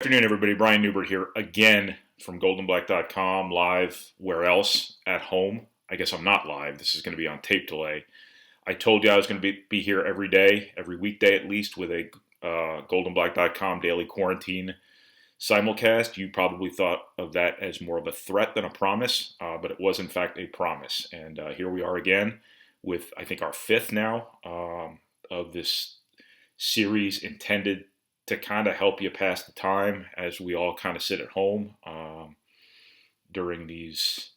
Afternoon, everybody. Brian Neubert here again from goldenblack.com, live where else? At home. I guess I'm not live. This is going to be on tape delay. I told you I was going to be here every day, every weekday at least, with a goldenblack.com Daily Quarantine Simulcast. You probably thought of that as more of a threat than a promise, but it was in fact a promise. And here we are again with, I think, our fifth now of this series intended to kind of help you pass the time as we all kind of sit at home during these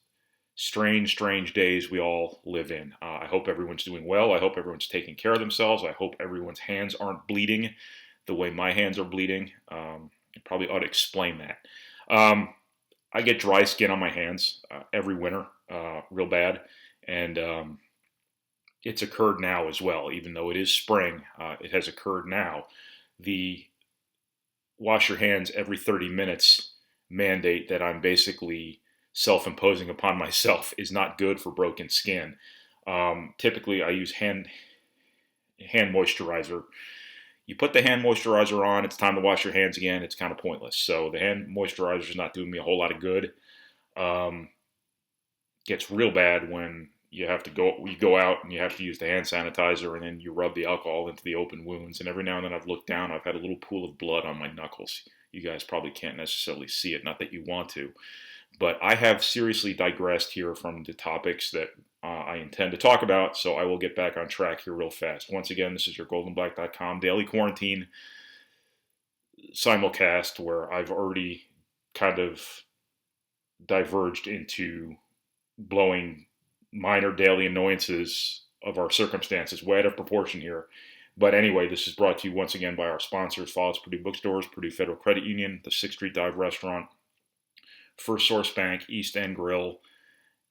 strange days we all live in. I hope everyone's doing well. I hope everyone's taking care of themselves. I hope everyone's hands aren't bleeding the way my hands are bleeding. I probably ought to explain that. I get dry skin on my hands every winter, real bad, and it's occurred now as well. Even though it is spring, it has occurred now. The wash your hands every 30 minutes mandate that I'm basically self-imposing upon myself is not good for broken skin. Typically, I use hand moisturizer. You put the hand moisturizer on, it's time to wash your hands again. It's kind of pointless. So the hand moisturizer is not doing me a whole lot of good. Gets real bad when you go out and you have to use the hand sanitizer, and then you rub the alcohol into the open wounds. And every now and then I've looked down, I've had a little pool of blood on my knuckles. You guys probably can't necessarily see it, not that you want to. But I have seriously digressed here from the topics that I intend to talk about, so I will get back on track here real fast. Once again, this is your goldenblack.com Daily Quarantine Simulcast, where I've already kind of diverged into blowing minor daily annoyances of our circumstances way out of proportion here. But anyway, this is brought to you once again by our sponsors: Follows Purdue Bookstores, Purdue Federal Credit Union, the 6th Street Dive Restaurant, First Source Bank, East End Grill,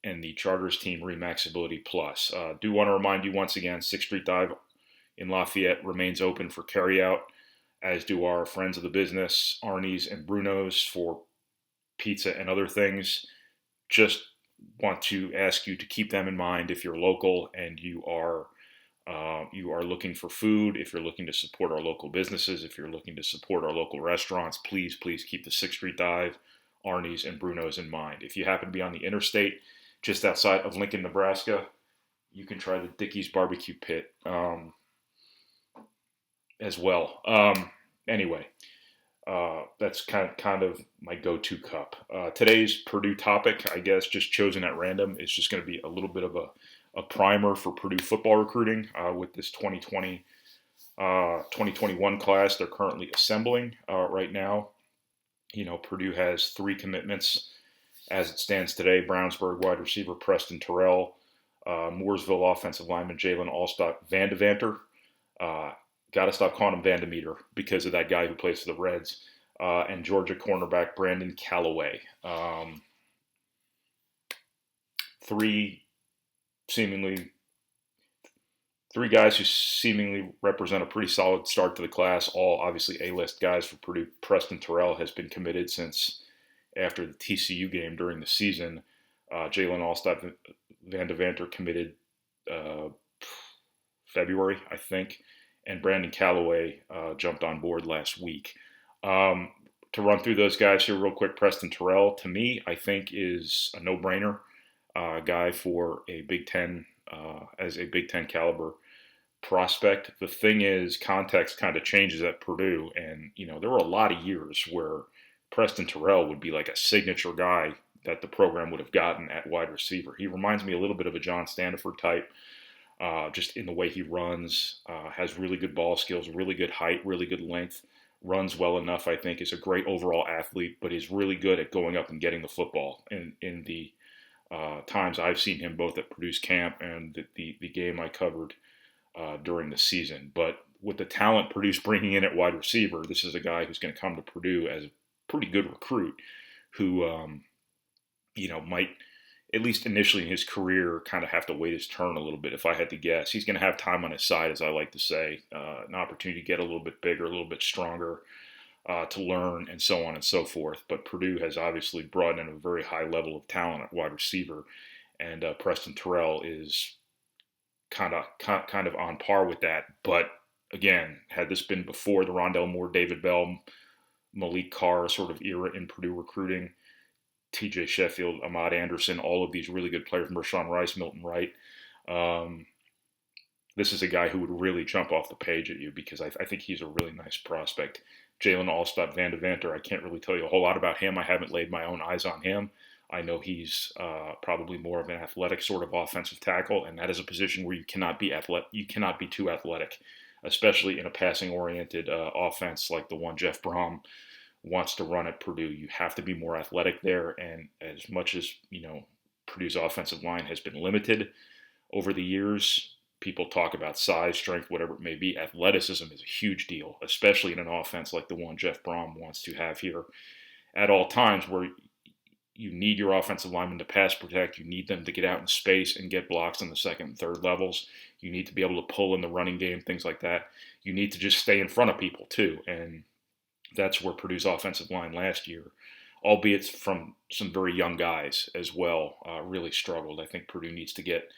and the Charters Team Remaxability Plus. Do want to remind you once again, 6th Street Dive in Lafayette remains open for carryout, as do our friends of the business, Arnie's and Bruno's, for pizza and other things. Just want to ask you to keep them in mind if you're local and you are looking for food. If you're looking to support our local businesses, if you're looking to support our local restaurants, please keep the 6th Street Dive, Arnie's, and Bruno's in mind. If you happen to be on the interstate just outside of Lincoln, Nebraska, you can try the Dickey's Barbecue Pit as well. Anyway, that's kind of my go-to cup. Today's Purdue topic, I guess, just chosen at random, is just going to be a little bit of a primer for Purdue football recruiting with this 2021 class they're currently assembling right now. You know, Purdue has 3 commitments as it stands today: Brownsburg wide receiver Preston Terrell, Mooresville offensive lineman Jalen Allstock Vandevanter. Got to stop calling him Vandemeter because of that guy who plays for the Reds. And Georgia cornerback Brandon Callaway. 3 guys who seemingly represent a pretty solid start to the class, all obviously A-list guys for Purdue. Preston Terrell has been committed since after the TCU game during the season. Jalen Allstock Vandevanter committed February, I think. And Brandon Callaway jumped on board last week. To run through those guys here real quick, Preston Terrell, to me, I think is a no-brainer guy for a Big Ten, as a Big Ten caliber prospect. The thing is, context kind of changes at Purdue, and there were a lot of years where Preston Terrell would be like a signature guy that the program would have gotten at wide receiver. He reminds me a little bit of a John Standifer type. Just in the way he runs, has really good ball skills, really good height, really good length, runs well enough, I think, is a great overall athlete, but is really good at going up and getting the football. In the times I've seen him both at Purdue's camp and the game I covered during the season. But with the talent Purdue's bringing in at wide receiver, this is a guy who's going to come to Purdue as a pretty good recruit who, might, at least initially in his career, kind of have to wait his turn a little bit. If I had to guess, he's going to have time on his side, as I like to say, an opportunity to get a little bit bigger, a little bit stronger, to learn, and so on and so forth. But Purdue has obviously brought in a very high level of talent at wide receiver, and Preston Terrell is kind of on par with that. But again, had this been before the Rondell Moore, David Bell Malik Carr sort of era in Purdue recruiting. T.J. Sheffield, Ahmad Anderson, all of these really good players, Mershawn Rice, Milton Wright. This is a guy who would really jump off the page at you because I think he's a really nice prospect. Jalen Allstott Van Devanter, I can't really tell you a whole lot about him. I haven't laid my own eyes on him. I know he's probably more of an athletic sort of offensive tackle, and that is a position where you cannot be too athletic, especially in a passing-oriented offense like the one Jeff Brom wants to run at Purdue. You have to be more athletic there, and as much as Purdue's offensive line has been limited over the years, people talk about size, strength, whatever it may be. Athleticism is a huge deal, especially in an offense like the one Jeff Brom wants to have here at all times, where you need your offensive linemen to pass protect. You need them to get out in space and get blocks on the second and third levels. You need to be able to pull in the running game, things like that. You need to just stay in front of people too, and that's where Purdue's offensive line last year, albeit from some very young guys as well, really struggled. I think Purdue needs to get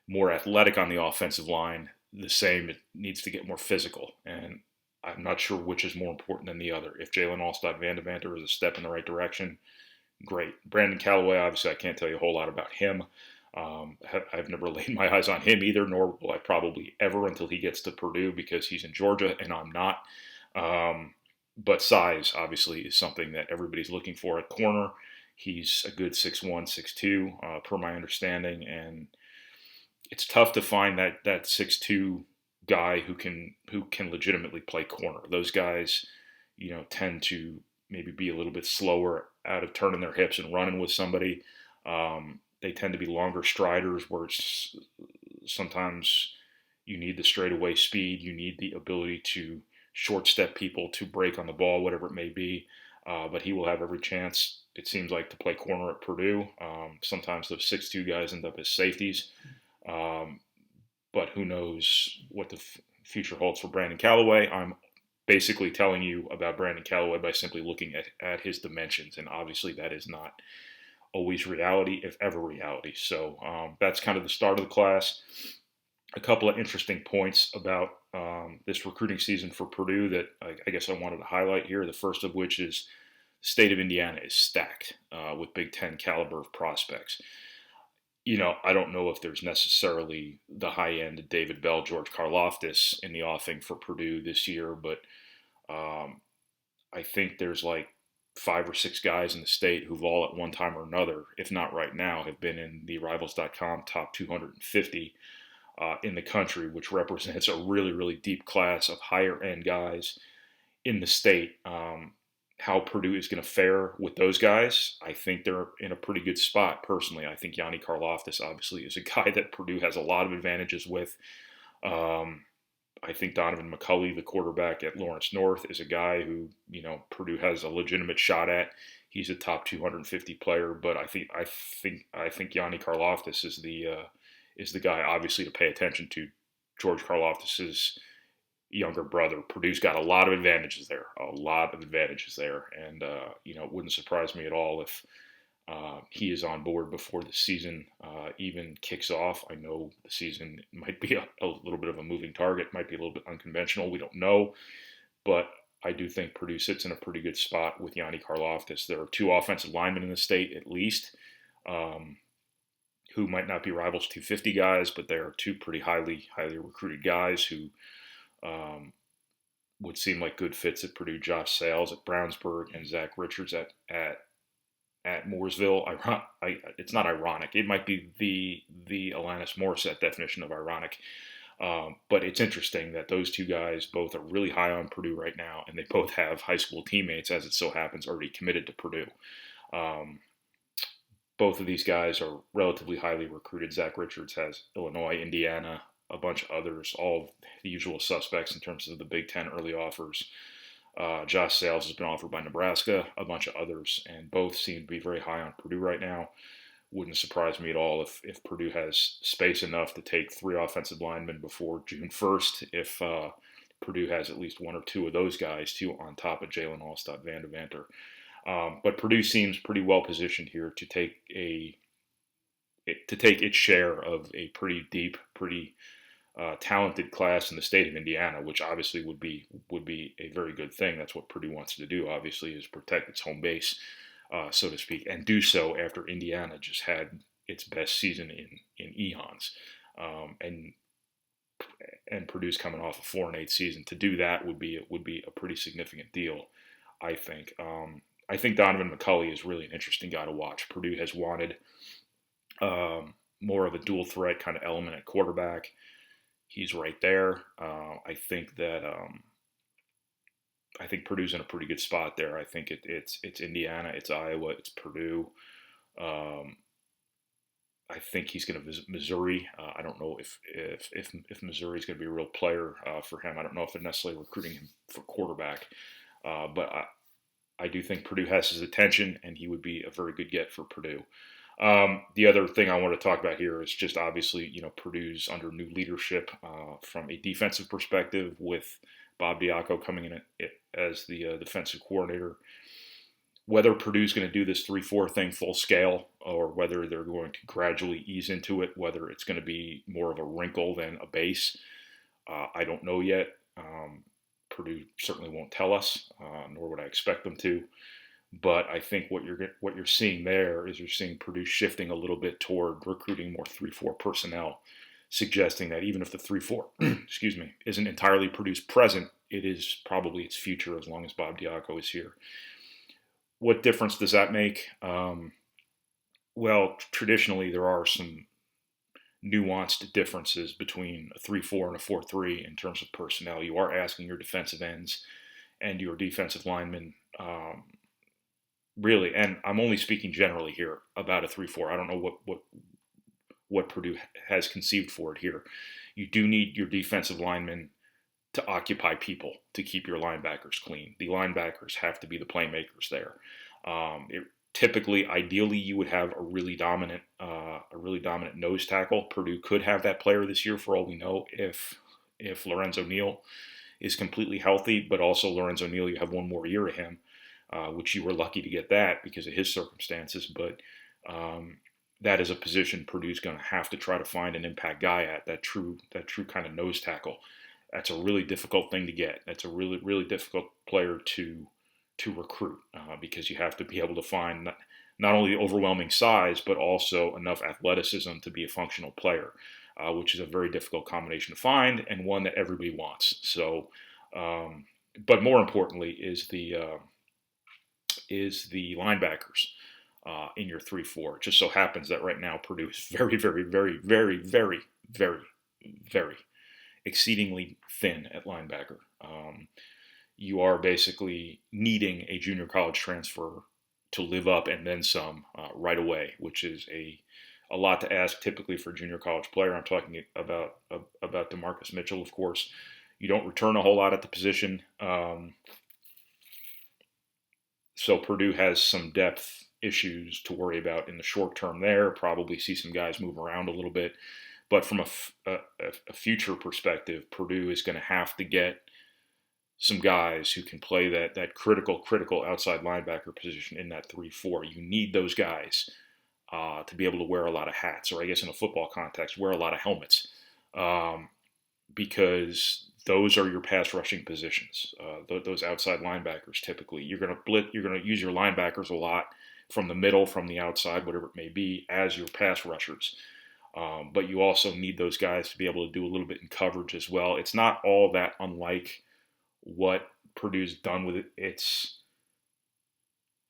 more athletic on the offensive line. The same, it needs to get more physical, and I'm not sure which is more important than the other. If Jalen Allstott Van Devanter is a step in the right direction, great. Brandon Callaway, obviously I can't tell you a whole lot about him. I've never laid my eyes on him either, nor will I probably ever until he gets to Purdue because he's in Georgia and I'm not. But size, obviously, is something that everybody's looking for at corner. He's a good 6'1", 6'2", per my understanding, and it's tough to find that 6'2" guy who can legitimately play corner. Those guys, tend to maybe be a little bit slower out of turning their hips and running with somebody. They tend to be longer striders where it's sometimes you need the straightaway speed. You need the ability to short step people, to break on the ball, whatever it may be. But he will have every chance, it seems like, to play corner at Purdue. Sometimes those 6'2" guys end up as safeties. But who knows what the future holds for Brandon Callaway. I'm basically telling you about Brandon Callaway by simply looking at his dimensions, and obviously that is not always reality, if ever reality. So that's kind of the start of the class. A couple of interesting points about this recruiting season for Purdue that I guess I wanted to highlight here. The first of which is the state of Indiana is stacked with Big Ten caliber of prospects. I don't know if there's necessarily the high-end David Bell, George Karlaftis in the offing for Purdue this year, but I think there's like 5 or 6 guys in the state who've all at one time or another, if not right now, have been in the Rivals.com top 250 in the country, which represents a really, really deep class of higher-end guys in the state. How Purdue is going to fare with those guys, I think they're in a pretty good spot, personally. I think Yanni Karlaftis, obviously, is a guy that Purdue has a lot of advantages with. I think Donovan McCulley, the quarterback at Lawrence North, is a guy who, Purdue has a legitimate shot at. He's a top 250 player, but I think Yanni Karlaftis is the guy, obviously, to pay attention to. George Karlaftis's younger brother. Purdue's got a lot of advantages there, and it wouldn't surprise me at all if he is on board before the season even kicks off. I know the season might be a little bit of a moving target, might be a little bit unconventional. We don't know, but I do think Purdue sits in a pretty good spot with Yanni Karlaftis. There are 2 offensive linemen in the state, at least, who might not be Rivals 250 guys, but they are 2 pretty highly recruited guys who would seem like good fits at Purdue. Josh Sales at Brownsburg and Zach Richards at Mooresville. It's not ironic. It might be the Alanis Morissette definition of ironic. But it's interesting that those 2 guys both are really high on Purdue right now, and they both have high school teammates, as it so happens, already committed to Purdue. Both of these guys are relatively highly recruited. Zach Richards has Illinois, Indiana, a bunch of others, all the usual suspects in terms of the Big Ten early offers. Josh Sales has been offered by Nebraska, a bunch of others, and both seem to be very high on Purdue right now. Wouldn't surprise me at all if Purdue has space enough to take 3 offensive linemen before June 1st, if Purdue has at least 1 or 2 of those guys, too, on top of Jalen Allstott Van Devanter. But Purdue seems pretty well positioned here to take its share of a pretty deep, pretty talented class in the state of Indiana, which obviously would be a very good thing. That's what Purdue wants to do, obviously, is protect its home base, so to speak, and do so after Indiana just had its best season in eons, and Purdue's coming off a 4-8 season. To do that would be a pretty significant deal, I think. I think Donovan McCulley is really an interesting guy to watch. Purdue has wanted more of a dual threat kind of element at quarterback. He's right there. I think Purdue's in a pretty good spot there. I think it's Indiana, it's Iowa, it's Purdue. I think he's going to visit Missouri. I don't know if Missouri is going to be a real player for him. I don't know if they're necessarily recruiting him for quarterback, but I do think Purdue has his attention, and he would be a very good get for Purdue. The other thing I want to talk about here is just obviously, Purdue's under new leadership from a defensive perspective with Bob Diaco coming in as the defensive coordinator. Whether Purdue's going to do this 3-4 thing full scale, or whether they're going to gradually ease into it, whether it's going to be more of a wrinkle than a base, I don't know yet. Purdue certainly won't tell us, nor would I expect them to. But I think what you're seeing there is you're seeing Purdue shifting a little bit toward recruiting more 3-4 personnel, suggesting that even if the 3-4, excuse me, isn't entirely Purdue's present, it is probably its future as long as Bob Diaco is here. What difference does that make? Well, traditionally there are some nuanced differences between a 3-4 and a 4-3 in terms of personnel. You are asking your defensive ends and your defensive linemen, really, and I'm only speaking generally here about a 3-4. I don't know what Purdue has conceived for it here. You do need your defensive linemen to occupy people, to keep your linebackers clean. The linebackers have to be the playmakers there. Typically, ideally, you would have a really dominant nose tackle. Purdue could have that player this year, for all we know, if Lorenzo Neal is completely healthy. But also, Lorenzo Neal, you have one more year of him, which you were lucky to get that because of his circumstances. But that is a position Purdue's going to have to try to find an impact guy at, that true kind of nose tackle. That's a really difficult thing to get. That's a really, really difficult player to recruit because you have to be able to find not only overwhelming size, but also enough athleticism to be a functional player, which is a very difficult combination to find and one that everybody wants. So, but more importantly is the linebackers in your 3-4. It just so happens that right now Purdue is very, very, very, very, very, very, very exceedingly thin at linebacker. You are basically needing a junior college transfer to live up and then some right away, which is a lot to ask typically for a junior college player. I'm talking about DeMarcus Mitchell, of course. You don't return a whole lot at the position. So Purdue has some depth issues to worry about in the short term there. Probably see some guys move around a little bit. But from a future perspective, Purdue is going to have to get some guys who can play that critical outside linebacker position in that 3-4. You need those guys to be able to wear a lot of hats, or I guess in a football context, wear a lot of helmets, because those are your pass rushing positions. Those outside linebackers, typically, you're going to use your linebackers a lot from the middle, from the outside, whatever it may be, as your pass rushers. But you also need those guys to be able to do a little bit in coverage as well. It's not all that unlike what Purdue's done with its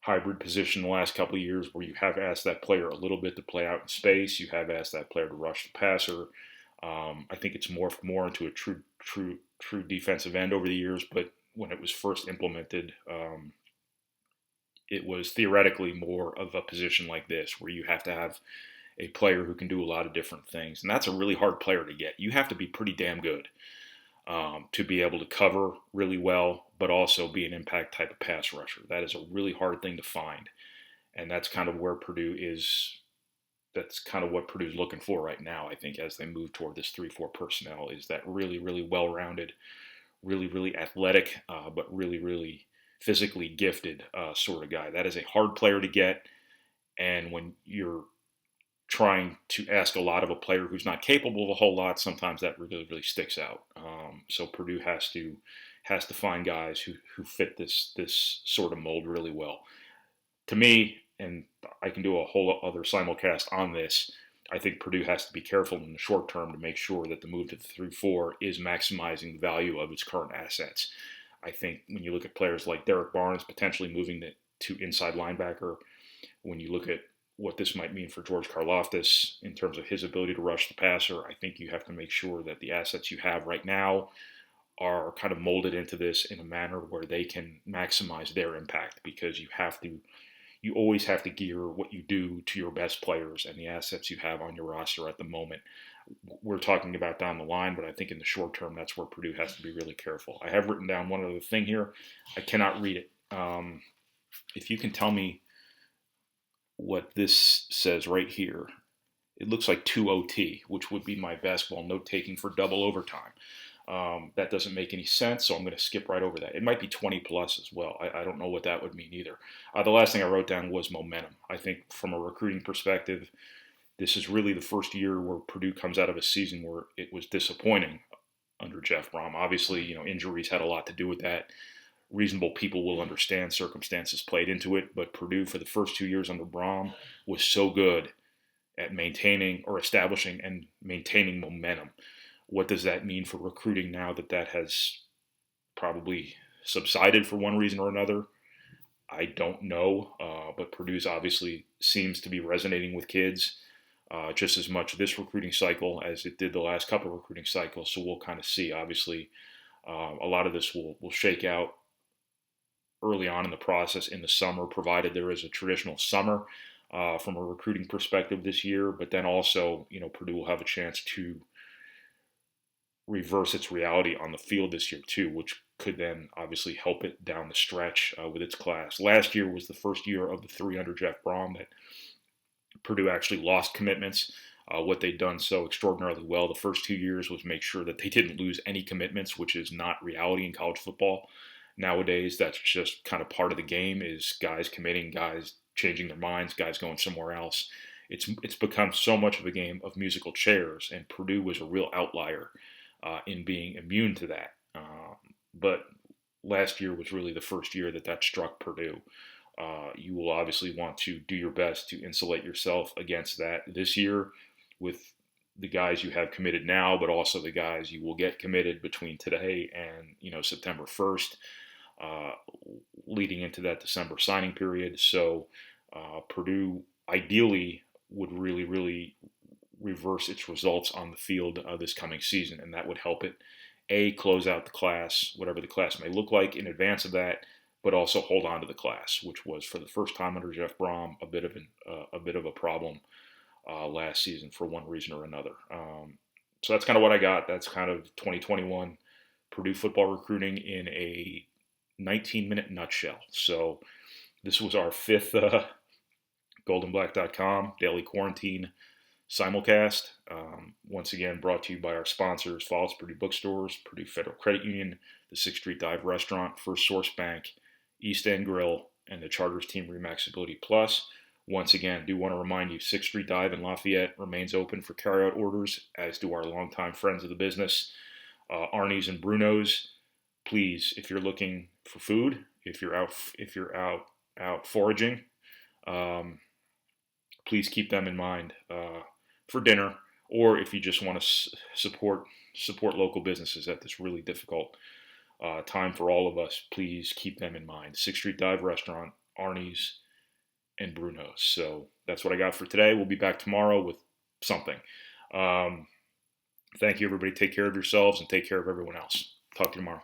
hybrid position the last couple of years, where you have asked that player a little bit to play out in space. You have asked that player to rush the passer. I think it's morphed more into a true defensive end over the years. But when it was first implemented, it was theoretically more of a position like this, where you have to have a player who can do a lot of different things. And that's a really hard player to get. You have to be pretty damn good to be able to cover really well, but also be an impact type of pass rusher. That is a really hard thing to find. And that's kind of where Purdue is. That's kind of what Purdue's looking for right now, I think, as they move toward this 3-4 personnel, is that really, really well-rounded, really, really athletic, but really, really physically gifted sort of guy. That is a hard player to get. And when you're trying to ask a lot of a player who's not capable of a whole lot, sometimes that really, really sticks out. So Purdue has to find guys who fit this sort of mold really well. To me, and I can do a whole other simulcast on this, I think Purdue has to be careful in the short term to make sure that the move to the 3-4 is maximizing the value of its current assets. I think when you look at players like Derek Barnes potentially moving to inside linebacker, when you look at what this might mean for George Karlaftis in terms of his ability to rush the passer, I think you have to make sure that the assets you have right now are kind of molded into this in a manner where they can maximize their impact, because you always have to gear what you do to your best players and the assets you have on your roster at the moment. We're talking about down the line, but I think in the short term, that's where Purdue has to be really careful. I have written down one other thing here. I cannot read it. If you can tell me what this says right here, it looks like 2 OT, which would be my basketball note taking for double overtime. That doesn't make any sense, so I'm going to skip right over that. It might be 20 plus as well. I don't know what that would mean either. The last thing I wrote down was momentum. I think from a recruiting perspective, this is really the first year where Purdue comes out of a season where it was disappointing under Jeff Brom. Obviously, injuries had a lot to do with that. Reasonable people will understand circumstances played into it, but Purdue for the first 2 years under Brom was so good at maintaining or establishing and maintaining momentum. What does that mean for recruiting now that has probably subsided for one reason or another? I don't know, but Purdue's obviously seems to be resonating with kids just as much this recruiting cycle as it did the last couple of recruiting cycles. So we'll kind of see. Obviously, a lot of this will shake out early on in the process in the summer, provided there is a traditional summer from a recruiting perspective this year. But then also, Purdue will have a chance to reverse its reality on the field this year too, which could then obviously help it down the stretch with its class. Last year was the first year of the 3 under Jeff Brom that Purdue actually lost commitments. What they'd done so extraordinarily well the first 2 years was make sure that they didn't lose any commitments, which is not reality in college football. Nowadays, that's just kind of part of the game, is guys committing, guys changing their minds, guys going somewhere else. It's become so much of a game of musical chairs, and Purdue was a real outlier in being immune to that. But last year was really the first year that struck Purdue. You will obviously want to do your best to insulate yourself against that this year with the guys you have committed now, but also the guys you will get committed between today and September 1st, leading into that December signing period. So Purdue ideally would really, really reverse its results on the field this coming season, and that would help it close out the class, whatever the class may look like in advance of that, but also hold on to the class, which was for the first time under Jeff Brom a bit of a problem last season for one reason or another. So that's kind of what I got. That's kind of 2021 Purdue football recruiting in a 19-minute nutshell. So this was our fifth goldenblack.com Daily Quarantine Simulcast. Once again, brought to you by our sponsors, Falls Purdue Bookstores, Purdue Federal Credit Union, the 6th Street Dive Restaurant, First Source Bank, East End Grill, and the Charters Team Remax Ability Plus. Once again, I do want to remind you, 6th Street Dive in Lafayette remains open for carryout orders, as do our longtime friends of the business, Arnie's and Bruno's. Please, if you're looking for food, if you're out foraging, please keep them in mind for dinner, or if you just want to support local businesses at this really difficult time for all of us, please keep them in mind. 6th Street Dive Restaurant, Arnie's, and Bruno's. So that's what I got for today. We'll be back tomorrow with something. Thank you, everybody. Take care of yourselves and take care of everyone else. Talk to you tomorrow.